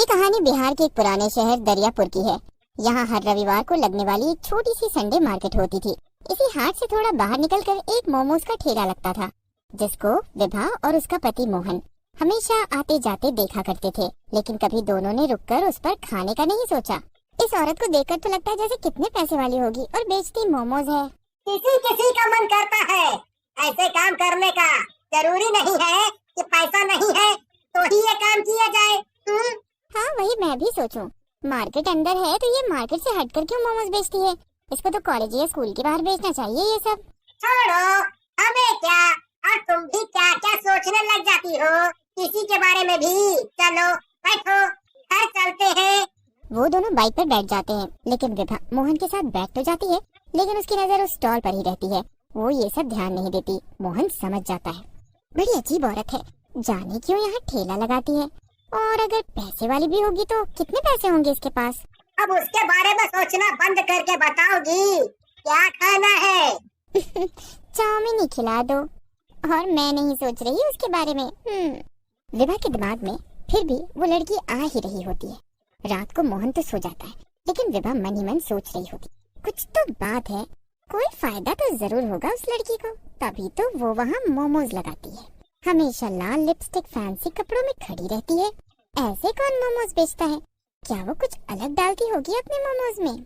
ये कहानी बिहार के एक पुराने शहर दरियापुर की है। यहाँ हर रविवार को लगने वाली एक छोटी सी संडे मार्केट होती थी। इसी हाट से थोड़ा बाहर निकलकर एक मोमोज का ठेला लगता था, जिसको विभा और उसका पति मोहन हमेशा आते जाते देखा करते थे, लेकिन कभी दोनों ने रुककर उस पर खाने का नहीं सोचा। इस औरत को देखकर तो लगता है जैसे कितने पैसे वाली होगी और बेचती मोमोज है। किसी किसी का मन करता है ऐसे काम करने का। जरूरी नहीं है कि पैसा नहीं है तो ही ये काम किया जाए। हाँ, वही मैं भी सोचूं। मार्केट अंदर है तो ये मार्केट से हटकर क्यों मोमोज बेचती है? इसको तो कॉलेज या स्कूल के बाहर बेचना चाहिए ये सब। छोड़ो, हमें क्या, और तुम भी क्या क्या सोचने लग जाती हो किसी के बारे में भी। चलो बैठो, घर चलते हैं। वो दोनों बाइक पर बैठ जाते हैं, लेकिन विभा मोहन के साथ बैठ तो जाती है, लेकिन उसकी नजर उस स्टॉल पर ही रहती है। वो ये सब ध्यान नहीं देती। मोहन समझ जाता है, बड़ी अजीब औरत है, जाने क्यों यहाँ ठेला लगाती है, और अगर पैसे वाली भी होगी तो कितने पैसे होंगे इसके पास। अब उसके बारे में सोचना बंद करके बताओगी क्या खाना है? चाउमीन ही खिला दो, और मैं नहीं सोच रही उसके बारे में। विभा के दिमाग में फिर भी वो लड़की आ ही रही होती है। रात को मोहन तो सो जाता है, लेकिन विभा मन ही मन सोच रही होती, कुछ तो बात है, कोई फायदा तो जरूर होगा उस लड़की को, तभी तो वो वहाँ मोमोज लगाती है। हमेशा लाल लिपस्टिक फैंसी कपड़ों में खड़ी रहती है। ऐसे कौन मोमोज बेचता है? क्या वो कुछ अलग डालती होगी अपने मोमोज में?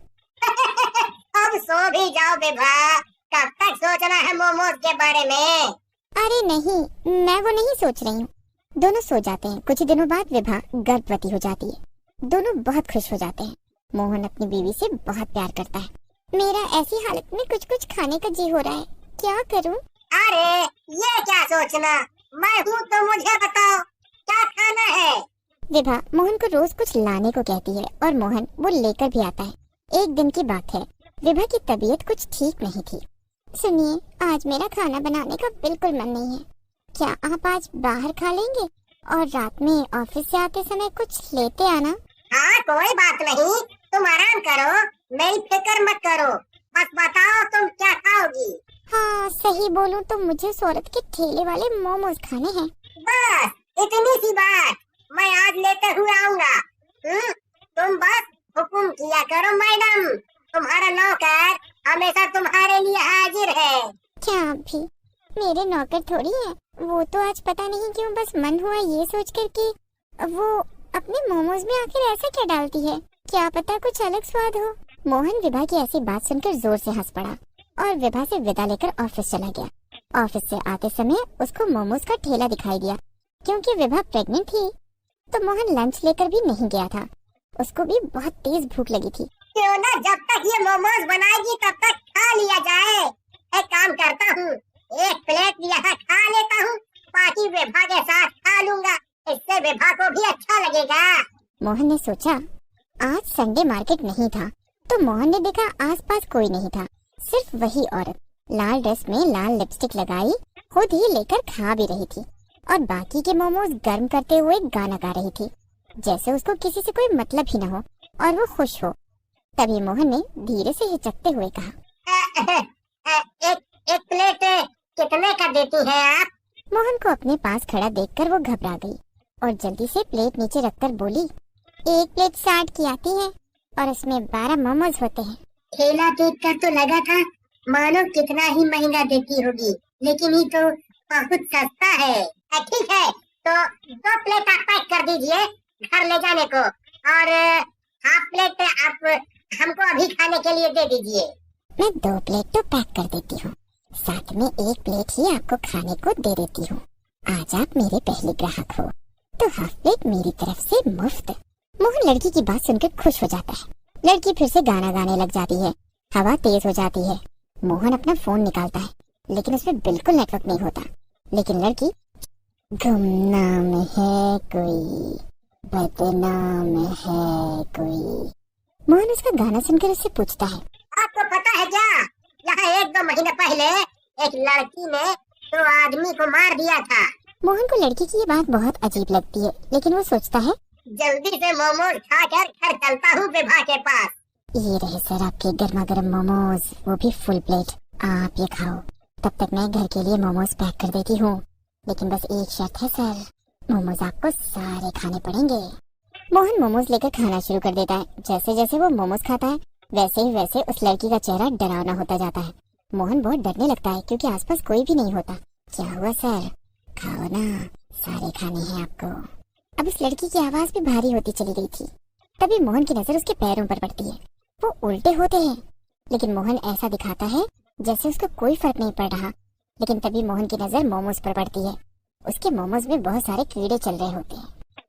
अब सो भी जाओ विभा, कब तक सोचना है मोमोज के बारे में? अरे नहीं, मैं वो नहीं सोच रही हूँ। दोनों सो जाते हैं। कुछ दिनों बाद विभा गर्भवती हो जाती है। दोनों बहुत खुश हो जाते हैं। मोहन अपनी बीवी से बहुत प्यार करता है। मेरा ऐसी हालत में कुछ कुछ खाने का जी हो रहा है, क्या करूँ? अरे ये क्या सोचना, मैं हूँ तो मुझे बताओ क्या खाना है। विभा मोहन को रोज कुछ लाने को कहती है और मोहन वो लेकर भी आता है। एक दिन की बात है, विभा की तबीयत कुछ ठीक नहीं थी। सुनिए, आज मेरा खाना बनाने का बिल्कुल मन नहीं है, क्या आप आज बाहर खा लेंगे और रात में ऑफिस से आते समय कुछ लेते आना? हाँ कोई बात नहीं, तुम आराम करो, मेरी फिक्र मत करो, बस बताओ तुम क्या खाओगी। हाँ, सही बोलूं तो मुझे उस औरत के ठेले वाले मोमोज खाने हैं। बस इतनी सी बात, मैं आज लेते हुए आऊंगा। तुम बस हुक्म किया करो मैडम, तुम्हारा नौकर हमेशा तुम्हारे लिए हाजिर है। क्या आप भी मेरे नौकर थोड़ी हैं? वो तो आज पता नहीं क्यों बस मन हुआ ये सोचकर कि वो अपने मोमोज में आखिर ऐसा क्या डालती है, क्या पता कुछ अलग स्वाद हो। मोहन विभा की ऐसी बात सुनकर जोर से हंस पड़ा और विभा से विदा लेकर ऑफिस चला गया। ऑफिस से आते समय उसको मोमोज का ठेला दिखाई दिया। क्योंकि विभा प्रेग्नेंट थी तो मोहन लंच लेकर भी नहीं गया था। उसको भी बहुत तेज भूख लगी थी। क्यों ना जब तक ये मोमोज बनाएगी तब तक खा लिया जाए। एक काम करता हूँ, एक प्लेट यहाँ खा लेता हूँ, बाकी विभा के साथ खा लूंगा, इससे विभा को भी अच्छा लगेगा। मोहन ने सोचा, आज संडे मार्केट नहीं था तो मोहन ने देखा आसपास कोई नहीं था, सिर्फ वही औरत लाल ड्रेस में लाल लिपस्टिक लगाई खुद ही लेकर खा भी रही थी और बाकी के मोमोज गर्म करते हुए गाना गा रही थी, जैसे उसको किसी से कोई मतलब ही न हो और वो खुश हो। तभी मोहन ने धीरे से हिचकते हुए कहा, एक प्लेट कितने का देती हैं आप? मोहन को अपने पास खड़ा देखकर वो घबरा गई और जल्दी से प्लेट नीचे रखकर बोली, एक प्लेट 60 की आती है और उसमें 12 मोमोज होते हैं। ठेला देखकर तो लगा था मानो कितना ही महंगा देती होगी, लेकिन ये तो बहुत सस्ता है। ठीक है, तो 2 प्लेट आप पैक कर दीजिए घर ले जाने को, और हाफ प्लेट आप हमको अभी खाने के लिए दे दीजिए। मैं 2 प्लेट तो पैक कर देती हूँ, साथ में 1 प्लेट ही आपको खाने को दे देती हूँ। आज आप मेरे पहले ग्राहक हो तो हाफ प्लेट मेरी तरफ से मुफ्त। मोहन लड़की की बात सुनकर खुश हो जाता है। लड़की फिर से गाना गाने लग जाती है। हवा तेज हो जाती है। मोहन अपना फोन निकालता है, लेकिन उसमें बिल्कुल नेटवर्क नहीं होता। लेकिन लड़की, गुमनाम है कोई, बदनाम है कोई। मोहन उसका गाना सुनकर उससे पूछता है, आपको पता है क्या, यहाँ 1-2 महीने पहले एक लड़की ने 2 आदमी को मार दिया था। मोहन को लड़की की ये बात बहुत अजीब लगती है, लेकिन वो सोचता है, जल्दी से मोमोज खाकर घर चलता हूँ विभा के पास। ये रहे सर आपके गर्मा गर्म मोमोज, वो भी फुल प्लेट, आप ये खाओ, तब तक मैं घर के लिए मोमोज पैक कर देती हूँ। लेकिन बस एक शर्त है सर, मोमोज आपको सारे खाने पड़ेंगे। मोहन मोमोज लेकर खाना शुरू कर देता है। जैसे जैसे वो मोमोज खाता है वैसे ही वैसे उस लड़की का चेहरा डरावना होता जाता है। मोहन बहुत डरने लगता है क्योंकि आसपास कोई भी नहीं होता। क्या हुआ सर, खाओ ना, सारे खाने हैं आपको। अब उस लड़की की आवाज भी भारी होती चली गई थी। तभी मोहन की नजर उसके पैरों पर पड़ती है। वो उल्टे होते हैं, लेकिन मोहन ऐसा दिखाता है जैसे उसको कोई फर्क नहीं पड़ रहा। लेकिन तभी मोहन की नजर मोमोज पर पड़ती है। उसके मोमोज में बहुत सारे कीड़े चल रहे होते हैं।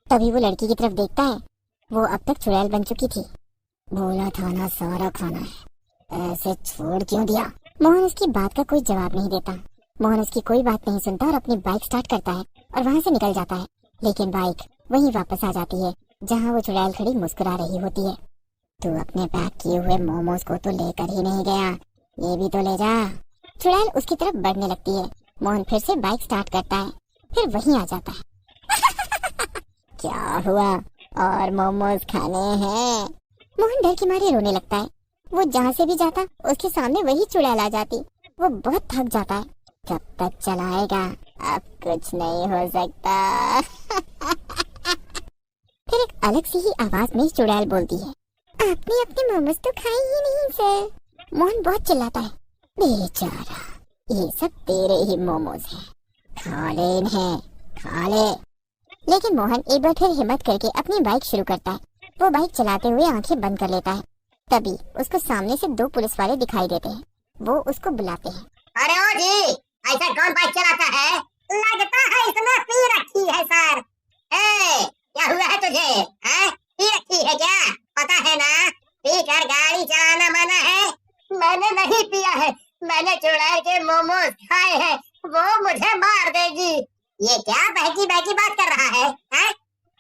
तभी वो लड़की की तरफ देखता है। वो अब तक चुड़ैल बन चुकी थी। बोला था ना सारा खाना है, ऐसे छोड़ क्यों दिया? मोहन उसकी बात का कोई जवाब नहीं देता। मोहन उसकी कोई बात नहीं सुनता और अपनी बाइक स्टार्ट करता है और वहाँ से निकल जाता है। लेकिन बाइक वहीं वापस आ जाती है जहाँ वो चुड़ैल खड़ी मुस्कुरा रही होती है। तू अपने पैक किए हुए मोमोज को तो लेकर ही नहीं गया, ये भी तो ले जा। चुड़ैल उसकी तरफ बढ़ने लगती है। मोहन फिर से बाइक स्टार्ट करता है, फिर वहीं आ जाता है। क्या हुआ, और मोमोज खाने हैं? मोहन डर के मारे रोने लगता है। वो जहाँ से भी जाता उसके सामने वही चुड़ैल आ जाती। वो बहुत थक जाता है। कब तक चलाएगा, अब कुछ नहीं हो सकता। फिर एक अलग सी ही आवाज में चुड़ैल बोलती है, आपने अपने मोमोज तो खाए ही नहीं सर। मोहन बहुत चिल्लाता है, बेचारा, ये सब तेरे ही मोमोज हैं, खा ले इन्हें, खा ले। लेकिन मोहन एक बार फिर हिम्मत करके अपनी बाइक शुरू करता है। वो बाइक चलाते हुए आंखें बंद कर लेता है। तभी उसको सामने से दो पुलिस वाले दिखाई देते हैं। वो उसको बुलाते हैं। अरे ओ जी, ऐसा कौन बाइक चलाता है? लगता है इसने पी रखी है सर। क्या हुआ है तुझे? पी रखी है क्या? पता है ना, पी कर गाड़ी चलाना मना है। मैंने नहीं पिया है, मैंने चुड़ैल के मोमोज खाए हैं, वो मुझे मार देगी। ये क्या बहकी बहकी बात कर रहा है?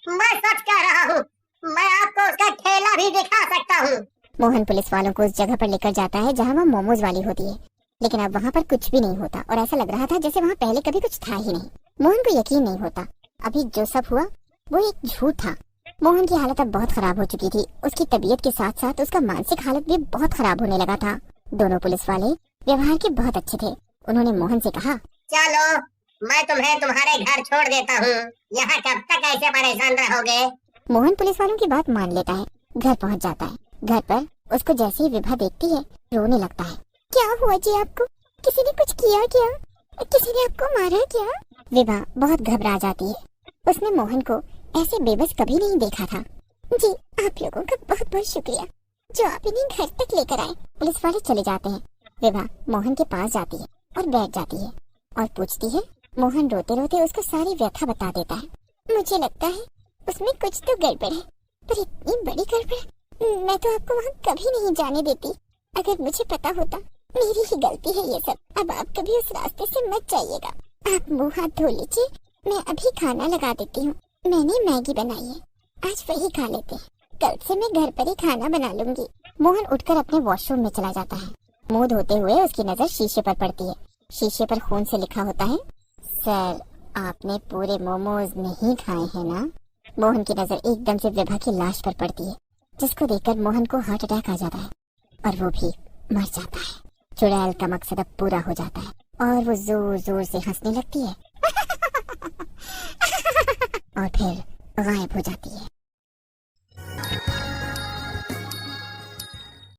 मैं सच कह रहा हूँ, मैं आपको उसका ठेला भी दिखा सकता हूँ। मोहन पुलिस वालों को उस जगह पर लेकर जाता है जहाँ वहाँ मोमोज वाली होती है। लेकिन अब वहाँ पर कुछ भी नहीं होता और ऐसा लग रहा था जैसे वहाँ पहले कभी कुछ था ही नहीं। मोहन को यकीन नहीं होता अभी जो सब हुआ वो एक झूठ था। मोहन की हालत अब बहुत खराब हो चुकी थी। उसकी तबीयत के साथ साथ उसका मानसिक हालत भी बहुत खराब होने लगा था। दोनों पुलिस वाले व्यवहार के बहुत अच्छे थे। उन्होंने मोहन से कहा, चलो मैं तुम्हें तुम्हारे घर छोड़ देता हूँ, यहाँ कब तक ऐसे परेशान रहोगे? मोहन पुलिस वालों की बात मान लेता है। घर पहुँच जाता है। घर पर उसको जैसे ही विभा देखती है रोने लगता है। क्या हुआ जी आपको? किसी ने कुछ किया क्या? किसी ने आपको मारा क्या? विभा बहुत घबरा जाती है। उसने मोहन को ऐसे बेबस कभी नहीं देखा था। जी आप लोगों का बहुत बहुत शुक्रिया जो आप इन्हें घर तक लेकर आए। पुलिस वाले चले जाते हैं। विभा मोहन के पास जाती है और बैठ जाती है और पूछती है। मोहन रोते रोते उसको सारी व्यथा बता देता है। मुझे लगता है उसमें कुछ तो गड़बड़ है, पर इतनी बड़ी गड़बड़ मैं तो आपको वहाँ कभी नहीं जाने देती। अगर मुझे पता होता, मेरी ही गलती है ये सब। अब आप कभी उस रास्ते से मत जाइएगा। आप मुँह हाथ धो लीजिए, मैं अभी खाना लगा देती हूँ। मैंने मैगी बनाई है, आज वही खा लेते हैं। कल से मैं घर पर ही खाना बना लूंगी। मोहन उठकर अपने वॉशरूम में चला जाता है। मुंह धोते हुए उसकी नजर शीशे पर पड़ती है। शीशे पर खून से लिखा होता है, सर आपने पूरे मोमोज नहीं खाए हैं ना? मोहन की नजर एकदम से विभा की लाश पर पड़ती है, जिसको देखकर मोहन को हार्ट अटैक आ जाता है और वो भी मर जाता है। चुड़ैल का मकसद अब पूरा हो जाता है और वो जोर जोर से हंसने लगती है और फिर गायब हो जाती है।